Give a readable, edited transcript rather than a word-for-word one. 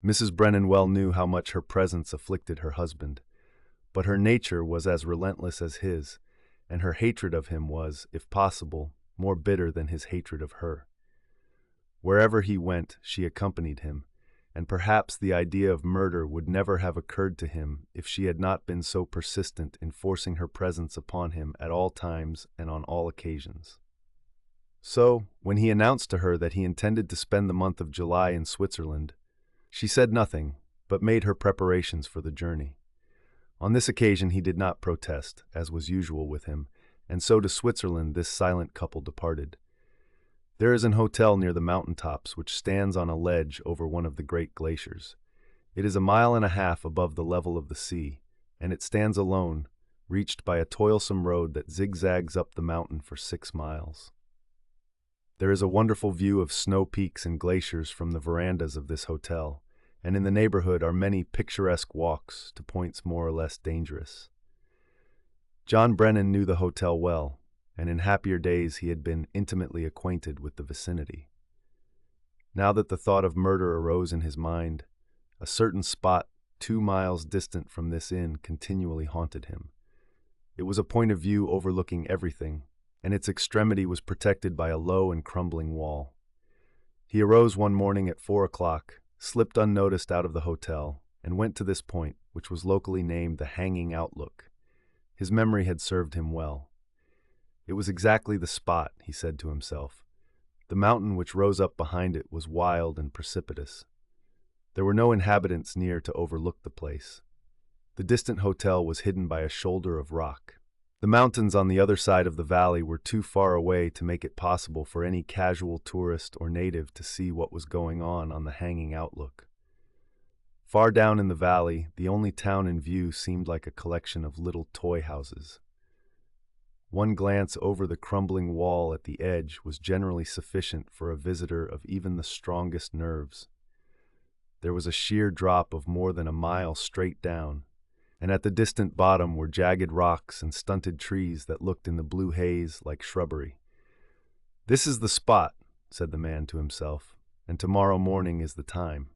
Mrs. Brennan well knew how much her presence afflicted her husband, but her nature was as relentless as his, and her hatred of him was, if possible, more bitter than his hatred of her. Wherever he went, she accompanied him, and perhaps the idea of murder would never have occurred to him if she had not been so persistent in forcing her presence upon him at all times and on all occasions. So, when he announced to her that he intended to spend the month of July in Switzerland, she said nothing, but made her preparations for the journey. On this occasion he did not protest, as was usual with him, and so to Switzerland this silent couple departed. There is an hotel near the mountain tops which stands on a ledge over one of the great glaciers. It is 1.5 miles above the level of the sea, and it stands alone, reached by a toilsome road that zigzags up the mountain for 6 miles. There is a wonderful view of snow peaks and glaciers from the verandas of this hotel, and in the neighborhood are many picturesque walks to points more or less dangerous. John Brennan knew the hotel well, and in happier days he had been intimately acquainted with the vicinity. Now that the thought of murder arose in his mind, a certain spot 2 miles distant from this inn continually haunted him. It was a point of view overlooking everything, and its extremity was protected by a low and crumbling wall. He arose one morning at 4 o'clock, slipped unnoticed out of the hotel, and went to this point, which was locally named the Hanging Outlook. His memory had served him well. It was exactly the spot, he said to himself. The mountain which rose up behind it was wild and precipitous. There were no inhabitants near to overlook the place. The distant hotel was hidden by a shoulder of rock. The mountains on the other side of the valley were too far away to make it possible for any casual tourist or native to see what was going on the Hanging Outlook. Far down in the valley, the only town in view seemed like a collection of little toy houses. One glance over the crumbling wall at the edge was generally sufficient for a visitor of even the strongest nerves. There was a sheer drop of more than 1 mile straight down, and at the distant bottom were jagged rocks and stunted trees that looked in the blue haze like shrubbery. "This is the spot," said the man to himself, "and tomorrow morning is the time."